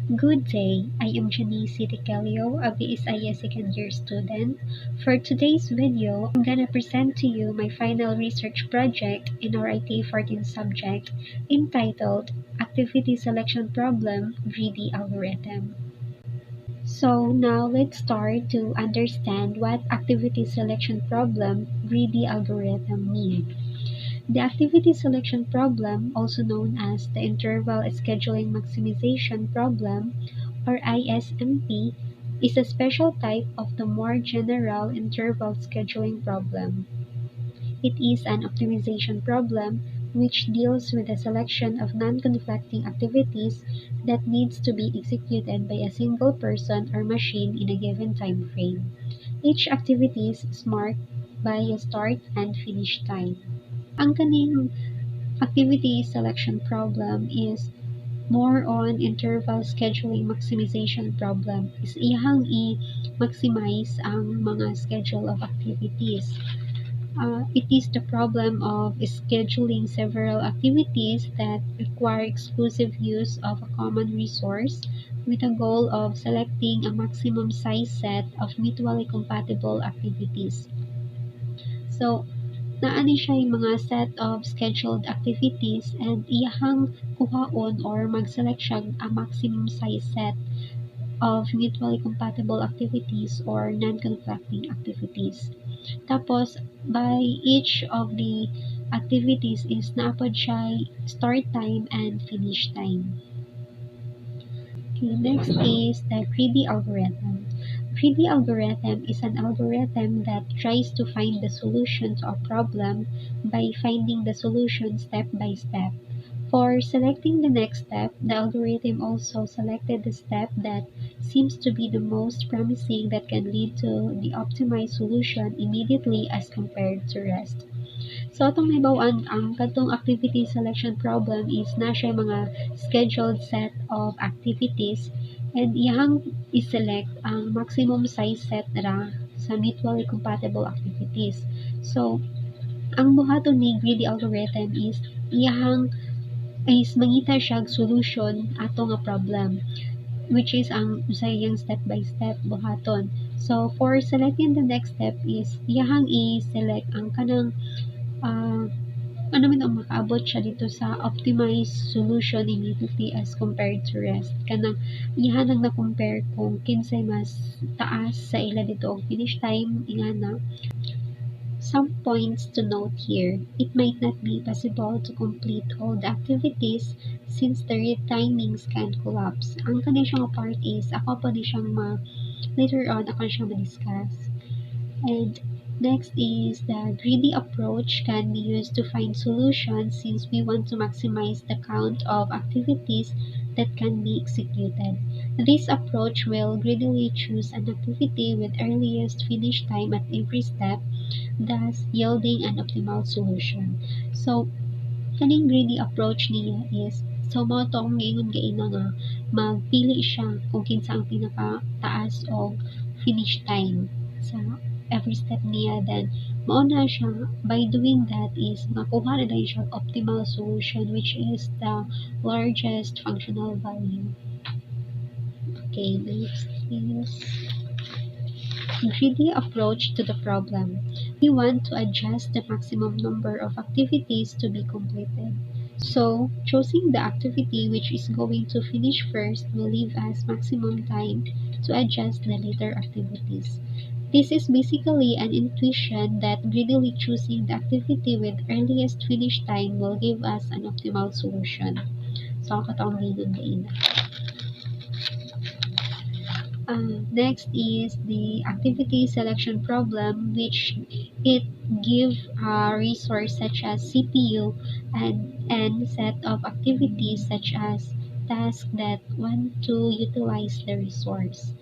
Good day, I am JANICE, TEQUILLO, a BSIS second year student. For today's video, I'm gonna present to you my final research project in our IT 14 subject entitled Activity Selection Problem Greedy Algorithm. So now let's start to understand what activity selection problem greedy algorithm means. The activity selection problem, also known as the interval scheduling maximization problem or ISMP, is a special type of the more general interval scheduling problem. It is an optimization problem which deals with the selection of non-conflicting activities that needs to be executed by a single person or machine in a given time frame. Each activity is marked by a start and finish time. Ang kaning activity selection problem is more on interval scheduling maximization problem. Is iyahang i-maximize ang mga schedule of activities. It is the problem of scheduling several activities that require exclusive use of a common resource with a goal of selecting a maximum size set of mutually compatible activities. So, naani siya yung mga set of scheduled activities and iyahang kuhaon or mag-select siya a maximum size set of mutually compatible activities or non-conflicting activities. Tapos, by each of the activities is naapod siya start time and finish time. Okay, next is the greedy algorithm. Greedy algorithm is an algorithm that tries to find the solution to a problem by finding the solution step by step. For selecting the next step, the algorithm also selected the step that seems to be the most promising that can lead to the optimized solution immediately as compared to rest. So, itong naibawaan ang katong activity selection problem is na siya mga scheduled set of activities and iyang i-select ang maximum size set ra sa mutually compatible activities. So, ang buhaton ni greedy algorithm is iyang mangita siya solution ato nga problem, which is ang usayang step by step buhaton. So for selecting the next step is iyahang i-select ang kanang ano man ang makaabot siya dito sa optimized solution immediately as compared to rest. Kanang iyahan na compare kung kinsay mas taas sa ila dito og finish time ingana. Some points to note here. It might not be possible to complete all the activities since the timings can collapse. Ang kanina part is ako pa siyang later on ako siyang ma-discuss. And next is the greedy approach can be used to find solutions since we want to maximize the count of activities that can be executed. This approach will greedily choose an activity with earliest finish time at every step, thus yielding an optimal solution. So, kaning greedy approach niya is so mo to ang giingon gaina nga magpili siya kung kinsa ang pinaka-taas og finish time sa every step niya, then mauna siya by doing that is makuha na dahil siya optimal solution which is the largest functional value. Okay, next is greedy approach to the problem. We want to adjust the maximum number of activities to be completed. So, choosing the activity which is going to finish first will leave us maximum time to adjust the later activities. This is basically an intuition that greedily choosing the activity with earliest finish time will give us an optimal solution. So, katong ginon gaina. Next is the activity selection problem, which it gives a resource such as CPU and set of activities such as tasks that want to utilize the resource.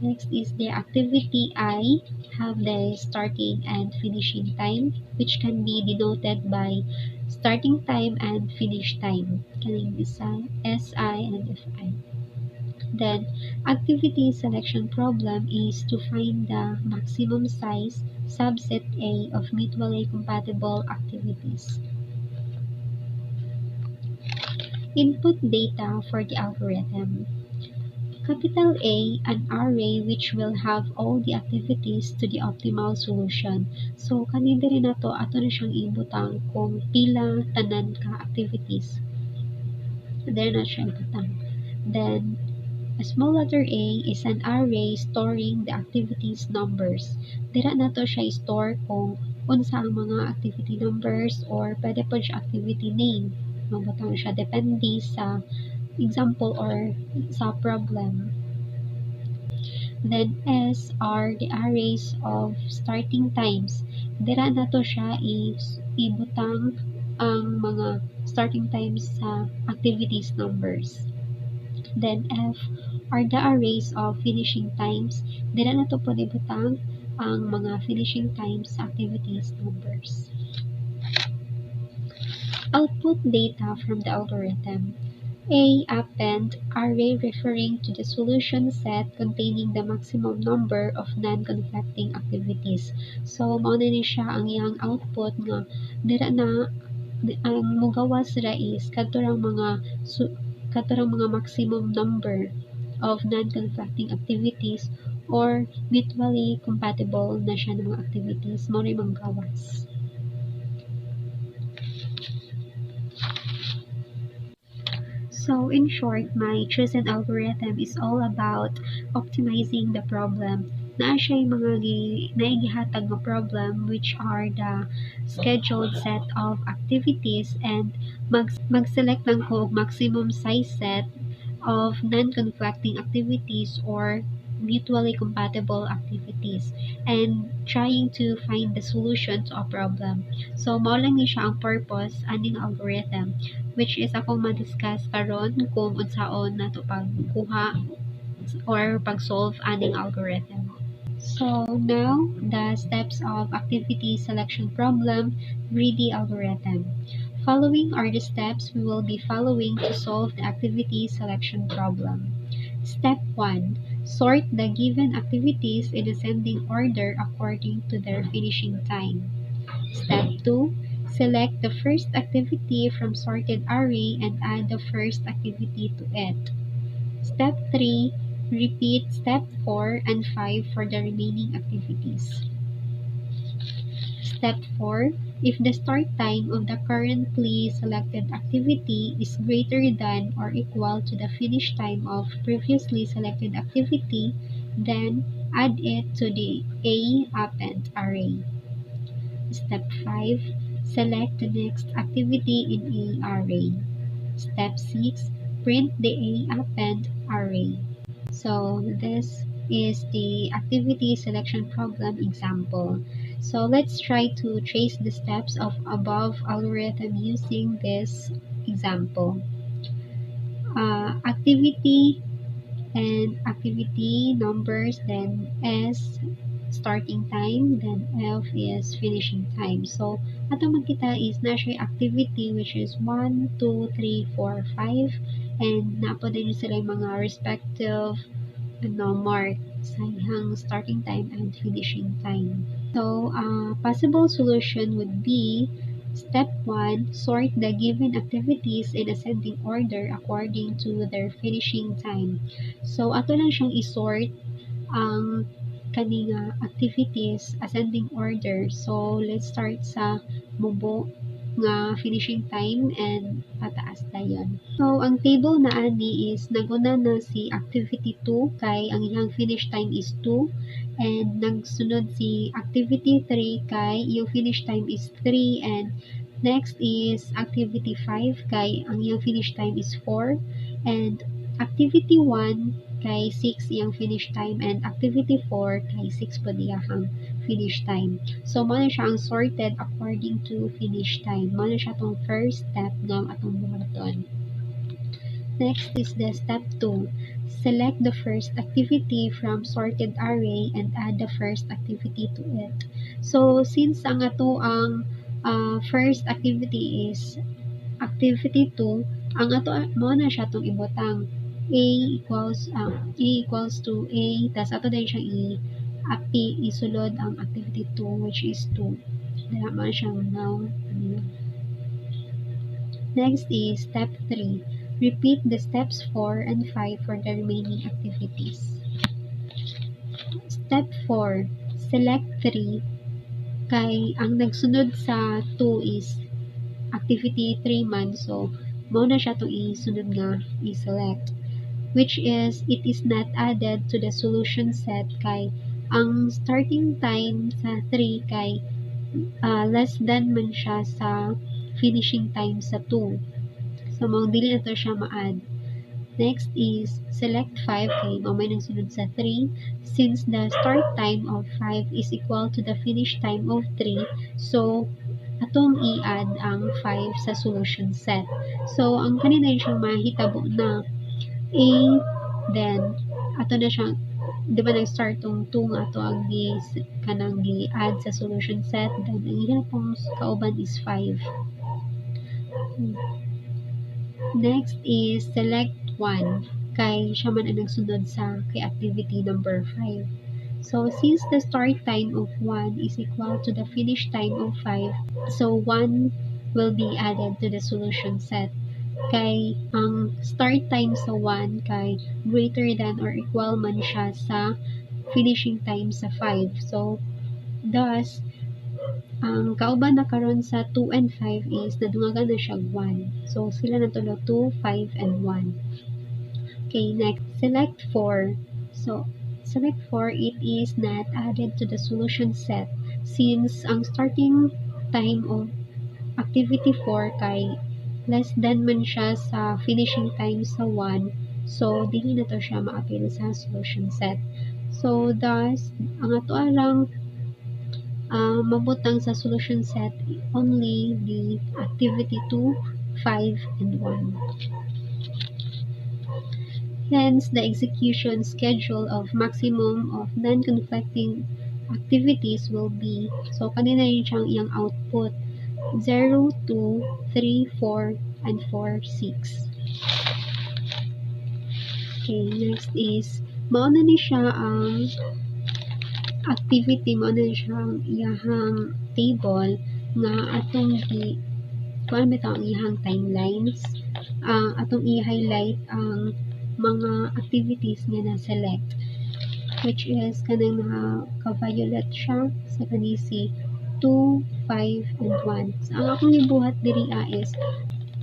Next is the activity I have the starting and finishing time, which can be denoted by starting time and finish time. Kaning isa SI and FI. Then, activity selection problem is to find the maximum size subset A of mutually compatible activities. Input data for the algorithm. capital A, an array which will have all the activities to the optimal solution. So, kanina rin na to, ato na siyang ibutang kung pila tanan ka activities. There na siya ibutang. Then, a small letter A is an array storing the activities numbers. Dira na to siya store kung unsa ang mga activity numbers or pwede po siya activity name. Mabutang siya depende sa example or sa problem. Then S are the arrays of starting times. Dira na to siya ibutang ang mga starting times sa activities numbers. Then F are the arrays of finishing times. Dira na to po ibutang ang mga finishing times sa activities numbers. Output data from the algorithm. A. Append array referring to the solution set containing the maximum number of non-conflicting activities. So, mao na ni siya ang iyang output nga dira na ang mogawas ra is kadtorang mga maximum number of non-conflicting activities or mutually compatible na siya ng mga activities mao ray manggawas. So, in short, my chosen algorithm is all about optimizing the problem. Naa siya yung mga naigihatag na problem which are the scheduled set of activities and mag-select lang ko maximum size set of non-conflicting activities or mutually compatible activities and trying to find the solution to a problem. So, mao lang ni siya ang purpose aning algorithm which is akong ma-discuss karon kung unsaon nato pagkuha or pag-solve aning algorithm. So, now, the steps of activity selection problem, greedy algorithm. Following are the steps we will be following to solve the activity selection problem. Step 1. Sort the given activities in ascending order according to their finishing time. Step 2. Select the first activity from sorted array and add the first activity to it. Step 3. Repeat step 4 and 5 for the remaining activities. Step 4. If the start time of the currently selected activity is greater than or equal to the finish time of previously selected activity, then add it to the A append array. Step 5. Select the next activity in A array. Step 6. Print the A append array. So, this is the activity selection problem example. So, let's try to trace the steps of above algorithm using this example. Activity and activity numbers, then S starting time, then F is finishing time. So, ato makita is na siya activity which is 1, 2, 3, 4, 5 and napo din sila yung mga respective mark sa iyang starting time and finishing time. So, possible solution would be step 1, sort the given activities in ascending order according to their finishing time. So, ato lang siyang isort ang kaning activities ascending order. So, let's start sa mubo nga finishing time and pataas dayon. So, ang table na ani is naguna na si activity 2 kay ang iyang finish time is 2 and nagsunod si activity 3 kay iyang finish time is 3 and next is activity 5 kay ang iyang finish time is 4 and activity 1 kay 6 iyang finish time and activity 4 kay 6 po diyang finish time. So, mo na siya ang sorted according to finish time. Mo na siya itong first step ng atong buhaton. Next is the step 2. Select the first activity from sorted array and add the first activity to it. So, since ang ato ang first activity is activity 2, ang ato mo na siya itong ibutang A equals to A, tas ato din siya isulod ang activity 2 which is 2. Dala man siyang now. Next is step 3. Repeat the steps 4 and 5 for the remaining activities. Step 4. Select 3. Kay ang nagsunod sa 2 is activity 3 man. So, mo na siya itong isunod nga i-select. Which is, it is not added to the solution set kay ang starting time sa 3 kay less than man siya sa finishing time sa 2. So, mong dili na to siya ma-add. Next is select 5 kay mamay nang sunod sa 3 since the start time of 5 is equal to the finish time of 3. So, atong i-add ang 5 sa solution set. So, ang kanina siyang mahitabo na A, then, ato na siyang, di ba nag-start tong 2 nga ato ang kanang gi-add sa solution set, then, ang ilang pong kauban is 5. Next is select 1 kay siya man ang nagsunod sa kay activity number 5. So, since the start time of 1 is equal to the finish time of 5, so 1 will be added to the solution set. Kay ang start time sa 1 kay greater than or equal man siya sa finishing time sa 5. So, thus, ang kauban na karon sa 2 and 5 is nadungagan na siya 1. So, sila na tulo 2, 5, and 1. Okay, next, select 4. So, select 4, it is not added to the solution set since ang starting time of activity 4 kay less than man siya sa finishing time sa 1. So, dili na to siya ma-appeal sa solution set. So, thus, ang ato arang mabutang sa solution set only the activity 2, 5, and 1. Hence, the execution schedule of maximum of non-conflicting activities will be, so kanina yun siyang iyang output, 0, 2, 3, 4, and 4, 6. Okay, next is, mauna ni siya ang activity mo na siyang iyahang table nga atong kuan bitaw ang iyahang timelines, atong i-highlight ang mga activities nga na-select, which is kanang ka-violet siya sa kanisi 2, 5, and 1. So, ang akong gibuhat diri is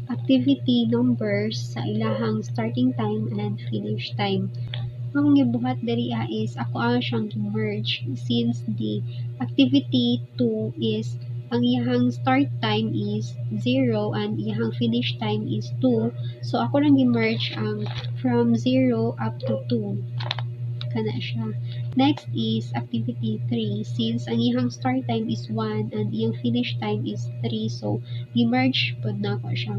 activity numbers sa ilahang starting time and finish time. Ang gibuhat diri is ako ang siyang merge since the activity 2 is ang iyahang start time is 0 and iyahang finish time is 2. So ako lang gi-merge ang from 0 up to 2. Kana siya. Next is activity 3 since ang iyahang start time is 1 and iyang finish time is 3. So gi-merge pud na ako siya.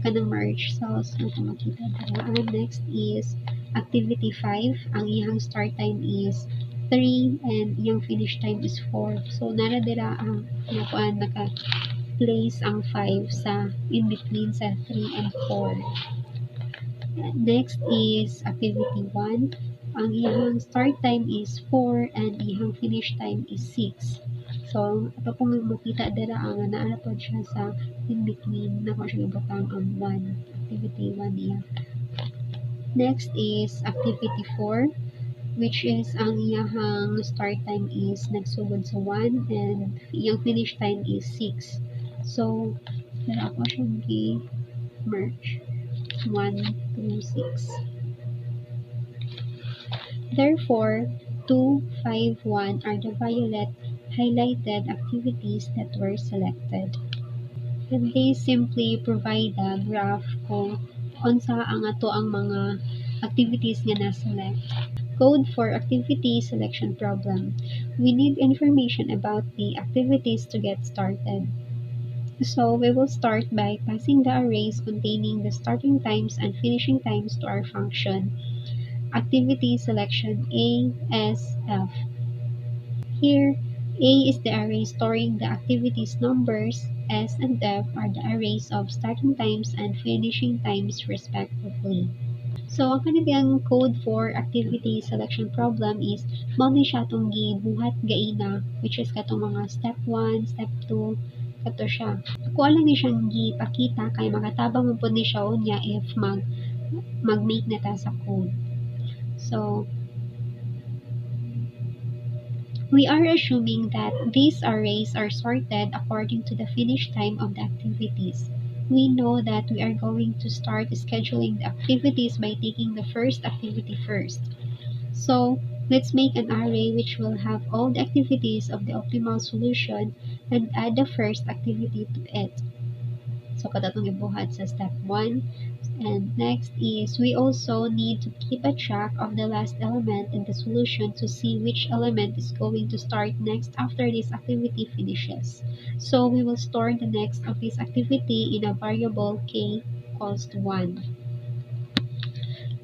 Kanang merge cells na ito makita dara. Next is activity 5. Ang iyang start time is 3 and iyang finish time is 4. So, nara dira ang naka-place ang 5 sa in-between sa 3 and 4. Next is activity 1. Ang iyang start time is 4 and iyang finish time is 6. So, ito pong makita dira ang naara po siya sa in-between na ko siya ibutang ang 1. Activity 1 iya. Next is activity 4, which is ang iyahang start time is nagsugod sa 1 and iyang finish time is 6. So, dara ako siyang i-merge 1, 2, 6. Therefore, 2, 5, 1 are the violet highlighted activities that were selected. And they simply provide a graph kung unsa ang ato ang mga activities nga na-select. Code for activity selection problem. We need information about the activities to get started. So we will start by passing the arrays containing the starting times and finishing times to our function. Activity selection A, S, F. Here, A is the array storing the activities numbers, S and F are the arrays of starting times and finishing times respectively. So, ang kanitang code for activity selection problem is mao ni siya itong gibuhat gaina, which is katong mga step 1, step 2, Ito siya. Kuha lang ni siyang gipakita kay makatabang man pud ni siya unya if mag-make na ta sa code. So, we are assuming that these arrays are sorted according to the finish time of the activities. We know that we are going to start scheduling the activities by taking the first activity first. So, let's make an array which will have all the activities of the optimal solution and add the first activity to it. So, katatong ibuhat sa step 1. And next is, we also need to keep a track of the last element in the solution to see which element is going to start next after this activity finishes. So, we will store the next of this activity in a variable k equals to 1.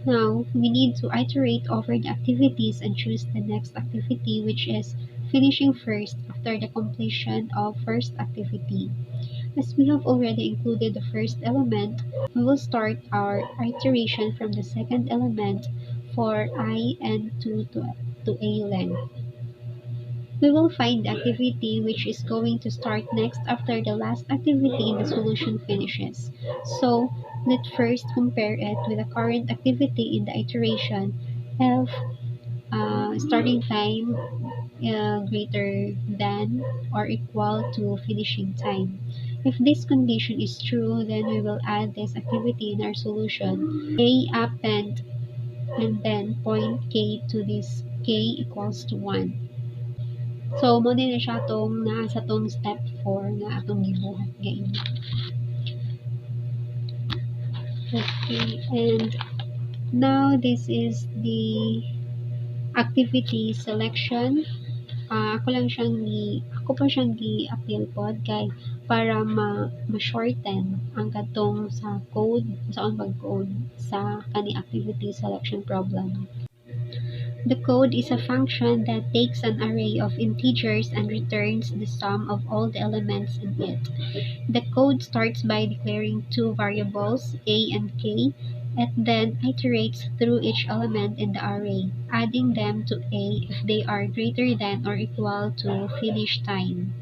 Now, we need to iterate over the activities and choose the next activity, which is finishing first after the completion of first activity. As we have already included the first element, we will start our iteration from the second element for I and 2 to a length. We will find the activity which is going to start next after the last activity in the solution finishes. So, let's first compare it with the current activity in the iteration if starting time greater than or equal to finishing time. If this condition is true, then we will add this activity in our solution. A append and then point k to this k equals to 1. So, mo din na siya itong nasa tong step 4 na atong gibuhat ngayon. Okay, and now this is the activity selection. Ako pa siyang gi-appeal pod kay para ma-shorten ang katong sa code, sa pag-code sa kani activity selection problem. The code is a function that takes an array of integers and returns the sum of all the elements in it. The code starts by declaring two variables, a and k, and then iterates through each element in the array, adding them to a if they are greater than or equal to finish time.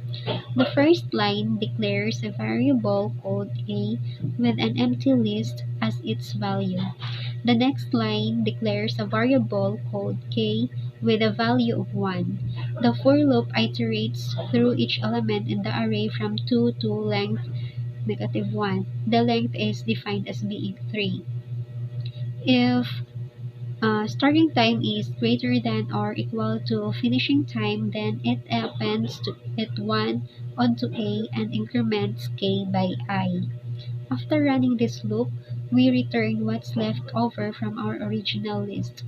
The first line declares a variable called a with an empty list as its value. The next line declares a variable called k with a value of 1. The for loop iterates through each element in the array from 2 to length -1. The length is defined as being 3. If starting time is greater than or equal to finishing time, then it appends to it 1 onto a and increments k by I. After running this loop, we return what's left over from our original list.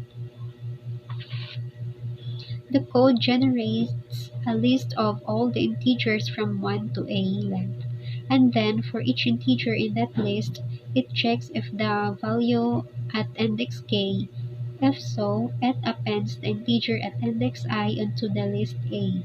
The code generates a list of all the integers from 1 to a length, and then for each integer in that list, it checks if the value at index k. If so, it appends the integer at index I onto the list A.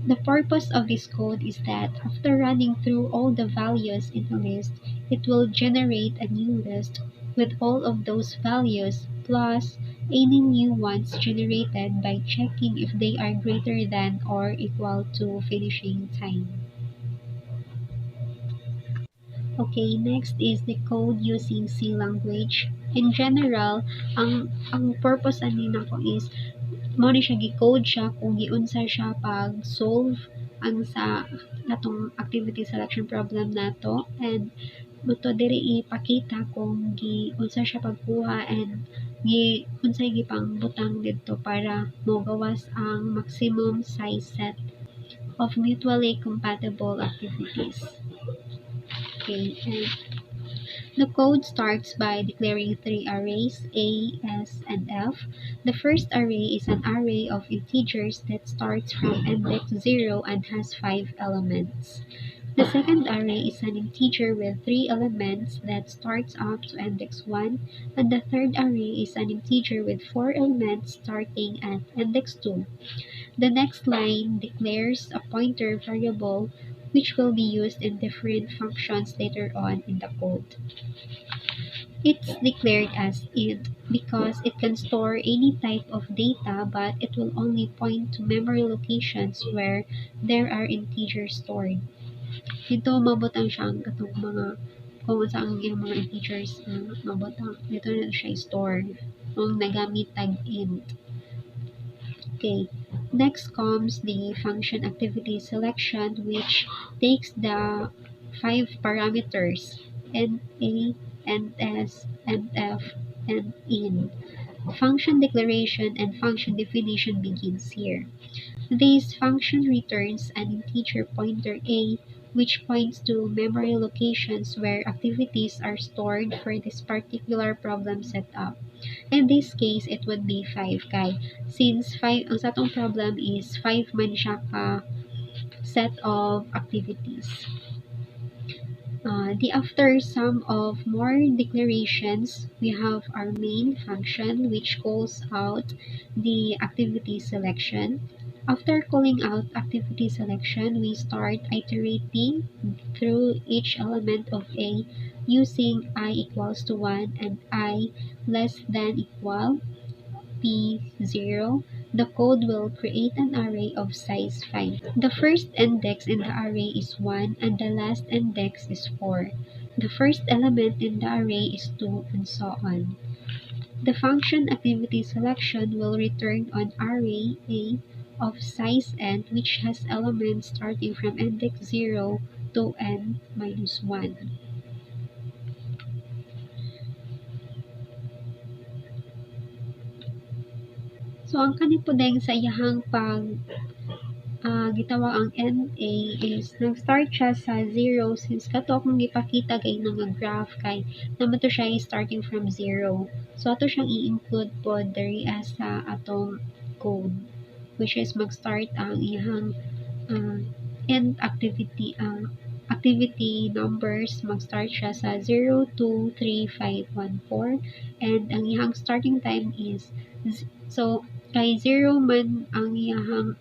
The purpose of this code is that after running through all the values in a list, it will generate a new list with all of those values plus any new ones generated by checking if they are greater than or equal to finishing time. Okay, next is the code using C language. In general, ang purpose ani nako is mo ni siya gi-code siya kung giunsa siya pag solve ang sa natong activity selection problem nato, and moto diri ipakita kung giunsa siya pagkuha and unsay gipang butang didto para mogawas ang maximum size set of mutually compatible activities. Okay, and the code starts by declaring three arrays, A, S, and F. The first array is an array of integers that starts from index 0 and has 5 elements. The second array is an integer with 3 elements that starts up to index 1, and the third array is an integer with 4 elements starting at index 2. The next line declares a pointer variable which will be used in different functions later on in the code. It's declared as int because it can store any type of data, but it will only point to memory locations where there are integers stored. Dito mabutang siya ang katong mga kung saan yung mga integers mabutang. Dito na siya store kung nagamit tag int. Okay. Next comes the function activity selection, which takes the 5 parameters and a, and s, and f, and in. Function declaration and function definition begins here. This function returns an integer pointer a, which points to memory locations where activities are stored for this particular problem setup. In this case, it would be 5 kay since 5 ang satong problem is 5 man siya ka set of activities. The after sum of more declarations, we have our main function which calls out the activity selection. After calling out activity selection, we start iterating through each element of A using I equals to 1 and I less than equal P0. The code will create an array of size 5. The first index in the array is 1 and the last index is 4. The first element in the array is 2 and so on. The function activity selection will return an array A of size n which has elements starting from index 0 to n minus 1. So, ang kanipudeng sa iyahang gitawag ang NA is nag-start siya sa 0 since kato akong gipakita kay nga graph kay naman to siya starting from 0. So, ato siyang i-include po diri sa atong code which is mag-start ang iyahang end activity numbers mag-start siya sa 0, 2, 3, 5, 1, 4 and ang iyahang starting time is so kay 0 man ang iyahang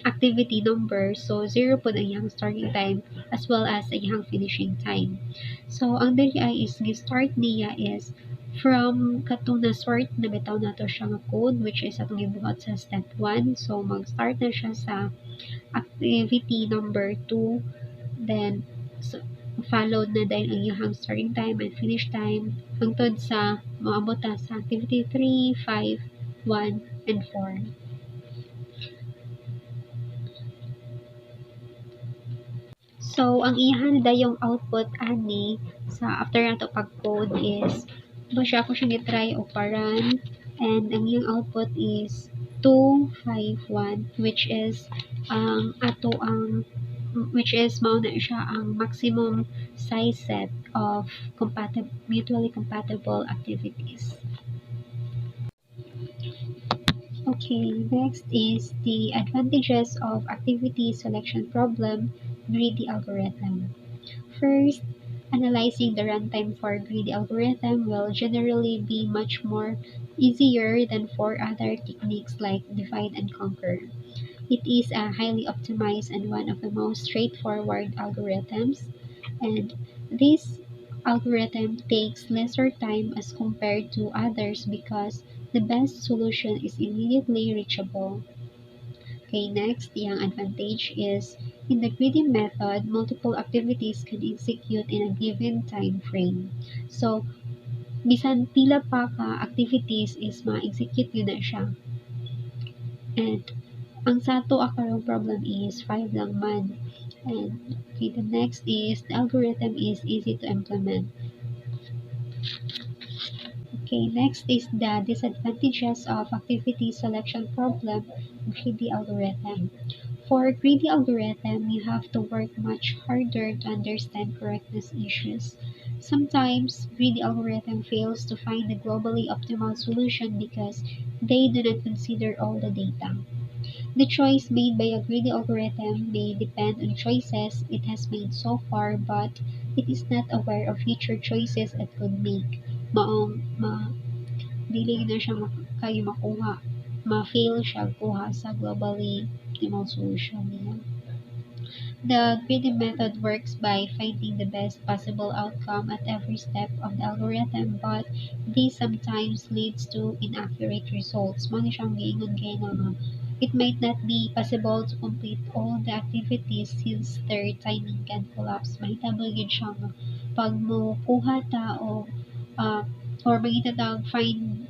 activity number, so 0 po ang iyang starting time as well as ang iyang finishing time. So ang diri ay is gi-start niya is from katong na sort na bitaw nato siya nga code which is atong gibuhat sa step 1. So mag-start na siya sa activity number 2, then so, followed na dahil ang iyang starting time and finish time hangtod sa moabot sa activity 3, 5, 1, and 4. So, ang iyahan dayong output ani sa after nato pag-code is siya ako siyang i-try o paran and ang iyang output is 251 which is which is mao na siya ang maximum size set of mutually compatible activities. Okay, next is the advantages of activity selection problem greedy algorithm. First, analyzing the runtime for greedy algorithm will generally be much more easier than for other techniques like divide and conquer. It is a highly optimized and one of the most straightforward algorithms, and this algorithm takes lesser time as compared to others because the best solution is immediately reachable. Okay, next, yung advantage is in the greedy method, multiple activities can execute in a given time frame. So, bisan pila pa ka activities is ma-execute yun na siya. And ang sato akarong problem is 5 lang man. And okay, the next is the algorithm is easy to implement. Okay, next is the disadvantages of activity selection problem greedy algorithm. For greedy algorithm, you have to work much harder to understand correctness issues. Sometimes, greedy algorithm fails to find the globally optimal solution because they do not consider all the data. The choice made by a greedy algorithm may depend on choices it has made so far, but it is not aware of future choices it could make. Dili na siya kayo makuha, ma-fail siya kuha sa globally optimal solution niya. The greedy method works by finding the best possible outcome at every step of the algorithm, but this sometimes leads to inaccurate results. Mano siyang giingon kay nga It might not be possible to complete all the activities since their timing can collapse. Mahitabo yun siyang pag mo kuha ta o or makita ta find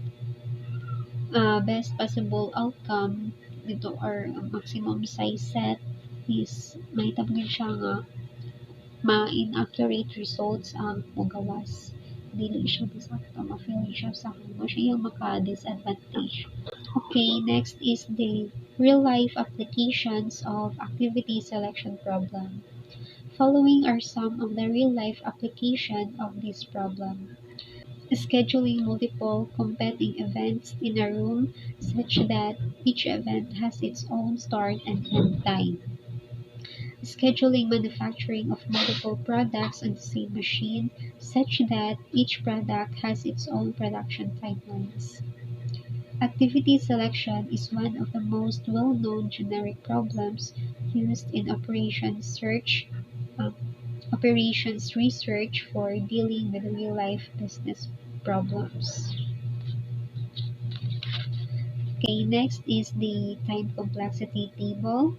best possible outcome dito or maximum size set is mahitabo yun siya nga ma-inaccurate results ang magawas. Dili siya bisakto, ma-feel siya sa mo siya yung maka-disadvantage. Okay, next is the real-life applications of activity selection problem. Following are some of the real-life application of this problem. Scheduling multiple competing events in a room such that each event has its own start and end time. Scheduling manufacturing of multiple products on the same machine such that each product has its own production timelines. Activity selection is one of the most well-known generic problems used in operations research for dealing with real-life business problems. Okay, next is the time complexity table.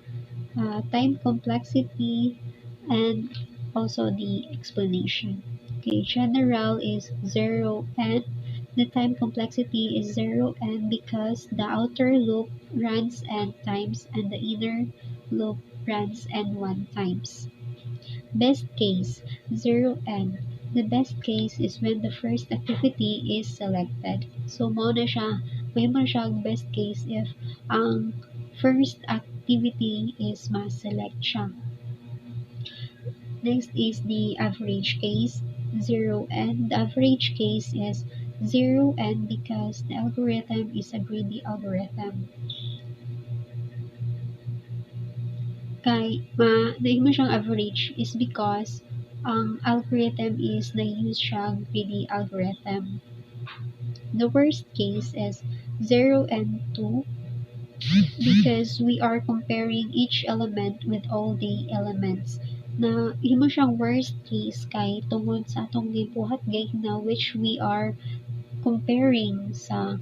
Time complexity and also the explanation. Okay, general is 0 n. The time complexity is 0 n because the outer loop runs n times and the inner loop runs n1 times. Best case, 0 n. The best case is when the first activity is selected. So, may mo siyang best case if ang first activity is ma-select siya. Next is the average case, 0 n. The average case is 0 n because the algorithm is a greedy algorithm. Naimo siyang average is because ang algorithm is na-use siyang greedy algorithm. The worst case is 0 and 2 because we are comparing each element with all the elements. Na himo siyang worst case kay tungod sa atong gibuhat gayna which we are comparing sa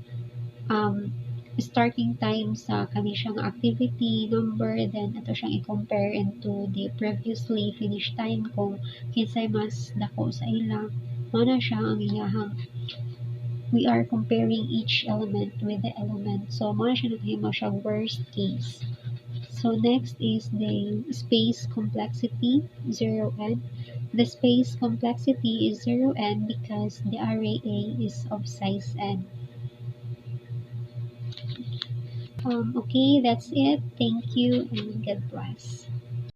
starting time sa kani siyang activity number, then ato siyang i-compare into the previously finished time kung kinsay mas dako sa ilang. Mao siya ang iyahang we are comparing each element with the element. So mao siya naghimo siya worst case. So next is the space complexity, 0 n. The space complexity is 0 n because the array A is of size n. Okay, that's it. Thank you and God bless.